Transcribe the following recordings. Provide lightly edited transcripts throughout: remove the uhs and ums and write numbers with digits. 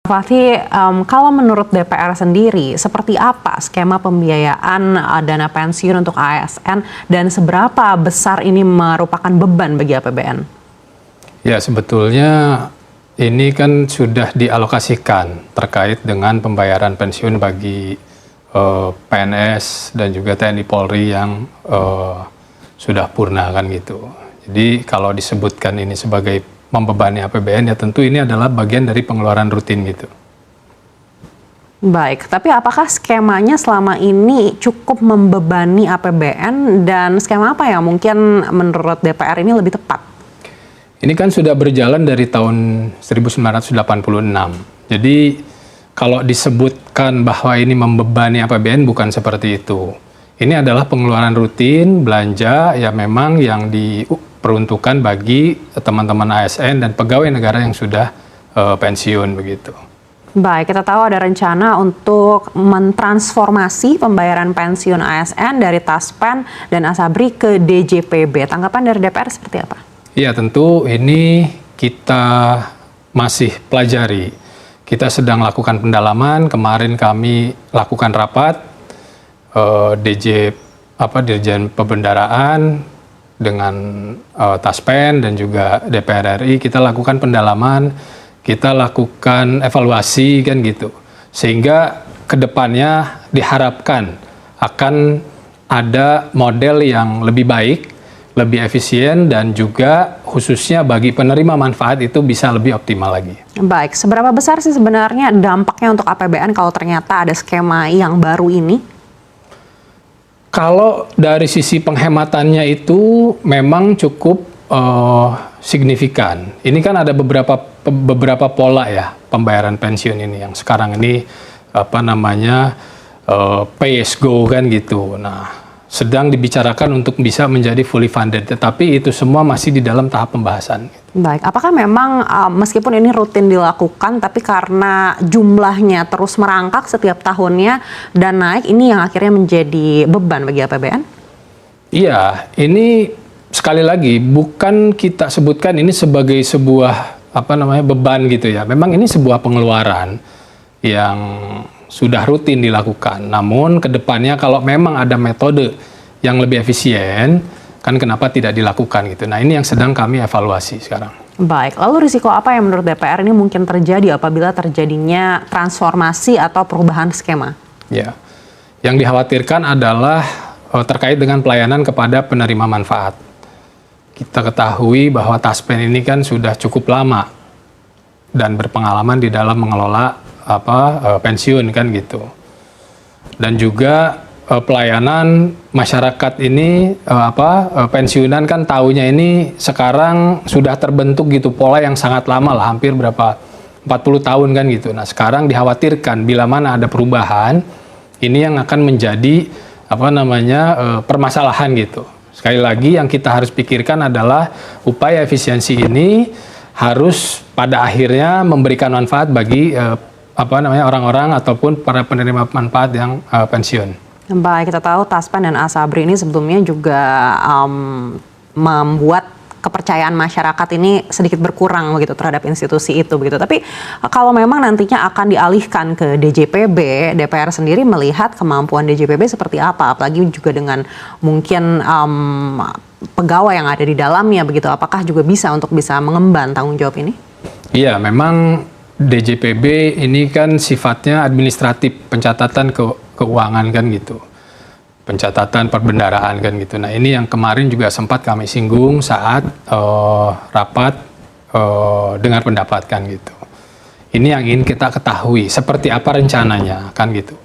Fatih, kalau menurut DPR sendiri, seperti apa skema pembiayaan dana pensiun untuk ASN dan seberapa besar ini merupakan beban bagi APBN? Ya, sebetulnya ini kan sudah dialokasikan terkait dengan pembayaran pensiun bagi PNS dan juga TNI Polri yang sudah purna kan gitu. Jadi kalau disebutkan ini sebagai membebani APBN, ya tentu ini adalah bagian dari pengeluaran rutin gitu. Baik, tapi apakah skemanya selama ini cukup membebani APBN dan skema apa yang mungkin menurut DPR ini lebih tepat? Ini kan sudah berjalan dari tahun 1986. Jadi kalau disebutkan bahwa ini membebani APBN bukan seperti itu. Ini adalah pengeluaran rutin, belanja ya memang yang diperuntukkan bagi teman-teman ASN dan pegawai negara yang sudah pensiun begitu. Baik, kita tahu ada rencana untuk mentransformasi pembayaran pensiun ASN dari Taspen dan Asabri ke DJPB. Tanggapan dari DPR seperti apa? Iya, tentu ini kita masih pelajari. Kita sedang lakukan pendalaman. Kemarin kami lakukan rapat Dirjen Pembendaraan dengan Taspen dan juga DPR RI. Kita lakukan pendalaman, kita lakukan evaluasi kan gitu. Sehingga kedepannya diharapkan akan ada model yang lebih baik, lebih efisien, dan juga khususnya bagi penerima manfaat itu bisa lebih optimal lagi. Baik, seberapa besar sih sebenarnya dampaknya untuk APBN kalau ternyata ada skema yang baru ini? Kalau dari sisi penghematannya itu memang cukup signifikan. Ini kan ada beberapa pola ya pembayaran pensiun ini yang sekarang ini pay as go kan gitu. Nah, sedang dibicarakan untuk bisa menjadi fully funded, tetapi itu semua masih di dalam tahap pembahasan. Baik, apakah memang meskipun ini rutin dilakukan, tapi karena jumlahnya terus merangkak setiap tahunnya dan naik, ini yang akhirnya menjadi beban bagi APBN? Iya, ini sekali lagi bukan kita sebutkan ini sebagai sebuah beban gitu ya. Memang ini sebuah pengeluaran yang sudah rutin dilakukan. Namun kedepannya kalau memang ada metode yang lebih efisien, kan kenapa tidak dilakukan gitu. Nah, ini yang sedang kami evaluasi sekarang. Baik, lalu risiko apa yang menurut DPR ini mungkin terjadi apabila terjadinya transformasi atau perubahan skema? Ya, yang dikhawatirkan adalah terkait dengan pelayanan kepada penerima manfaat. Kita ketahui bahwa Taspen ini kan sudah cukup lama dan berpengalaman di dalam mengelola pensiun kan gitu, dan juga pelayanan masyarakat ini pensiunan kan tahunya ini sekarang sudah terbentuk gitu pola yang sangat lama lah, hampir 40 tahun kan gitu. Nah, sekarang dikhawatirkan bila mana ada perubahan ini yang akan menjadi permasalahan gitu. Sekali lagi yang kita harus pikirkan adalah upaya efisiensi ini harus pada akhirnya memberikan manfaat bagi orang-orang ataupun para penerima manfaat yang pensiun. Baik, kita tahu Taspen dan Asabri ini sebelumnya juga membuat kepercayaan masyarakat ini sedikit berkurang begitu terhadap institusi itu begitu. Tapi kalau memang nantinya akan dialihkan ke DJPB, DPR sendiri melihat kemampuan DJPB seperti apa, apalagi juga dengan mungkin pegawai yang ada di dalamnya begitu. Apakah juga bisa mengemban tanggung jawab ini? Iya, memang DJPB ini kan sifatnya administratif, pencatatan keuangan kan gitu, pencatatan perbendaraan kan gitu. Nah, ini yang kemarin juga sempat kami singgung saat rapat dengar pendapat kan gitu. Ini yang ingin kita ketahui, seperti apa rencananya kan gitu.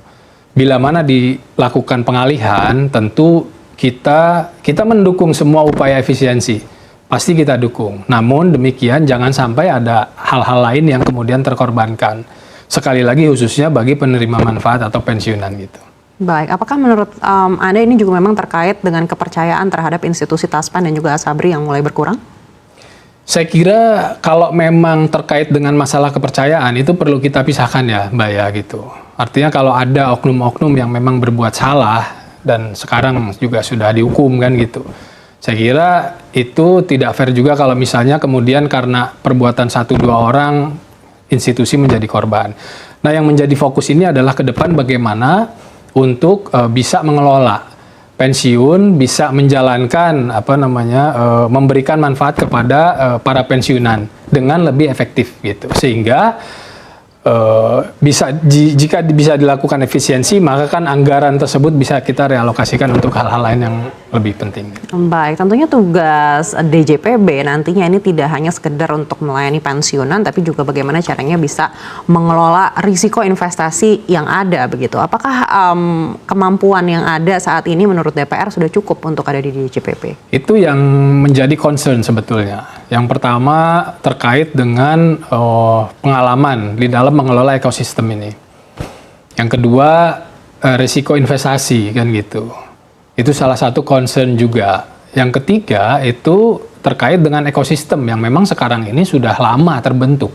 Bila mana dilakukan pengalihan, tentu kita mendukung semua upaya efisiensi. Pasti kita dukung. Namun demikian jangan sampai ada hal-hal lain yang kemudian terkorbankan. Sekali lagi khususnya bagi penerima manfaat atau pensiunan gitu. Baik, apakah menurut Anda ini juga memang terkait dengan kepercayaan terhadap institusi Taspen dan juga Asabri yang mulai berkurang? Saya kira kalau memang terkait dengan masalah kepercayaan itu perlu kita pisahkan ya Mbak ya gitu. Artinya kalau ada oknum-oknum yang memang berbuat salah dan sekarang juga sudah dihukum kan gitu. Saya kira itu tidak fair juga kalau misalnya kemudian karena perbuatan 1-2 orang institusi menjadi korban. Nah, yang menjadi fokus ini adalah ke depan bagaimana untuk bisa mengelola pensiun, bisa menjalankan memberikan manfaat kepada para pensiunan dengan lebih efektif gitu. Sehingga jika bisa dilakukan efisiensi, maka kan anggaran tersebut bisa kita realokasikan untuk hal-hal lain yang lebih penting. Baik, tentunya tugas DJPB nantinya ini tidak hanya sekedar untuk melayani pensiunan, tapi juga bagaimana caranya bisa mengelola risiko investasi yang ada begitu. Apakah kemampuan yang ada saat ini menurut DPR sudah cukup untuk ada di DJPB? Itu yang menjadi concern sebetulnya. Yang pertama terkait dengan pengalaman di dalam mengelola ekosistem ini. Yang kedua risiko investasi kan gitu. Itu salah satu concern juga. Yang ketiga itu terkait dengan ekosistem yang memang sekarang ini sudah lama terbentuk.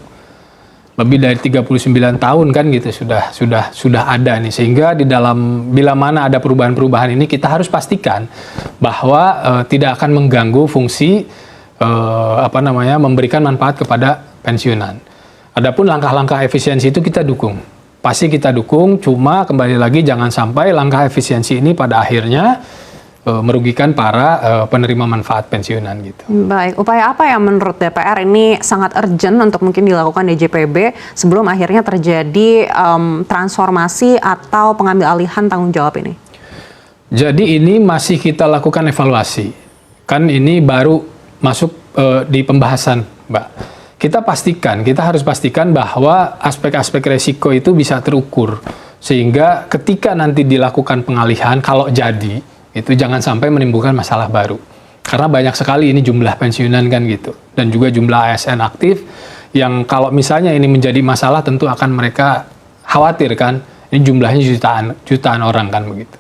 Lebih dari 39 tahun kan gitu sudah ada nih, sehingga di dalam bila mana ada perubahan-perubahan ini kita harus pastikan bahwa tidak akan mengganggu fungsi memberikan manfaat kepada pensiunan. Adapun langkah-langkah efisiensi itu kita dukung. Pasti kita dukung, cuma kembali lagi jangan sampai langkah efisiensi ini pada akhirnya merugikan para penerima manfaat pensiunan gitu. Baik, upaya apa yang menurut DPR ini sangat urgent untuk mungkin dilakukan DJPB sebelum akhirnya terjadi transformasi atau pengambil alihan tanggung jawab ini? Jadi ini masih kita lakukan evaluasi. Kan ini baru masuk di pembahasan, Mbak. Kita harus pastikan bahwa aspek-aspek resiko itu bisa terukur. Sehingga ketika nanti dilakukan pengalihan, kalau jadi, itu jangan sampai menimbulkan masalah baru. Karena banyak sekali ini jumlah pensiunan kan gitu. Dan juga jumlah ASN aktif yang kalau misalnya ini menjadi masalah tentu akan mereka khawatir kan. Ini jumlahnya jutaan orang kan begitu.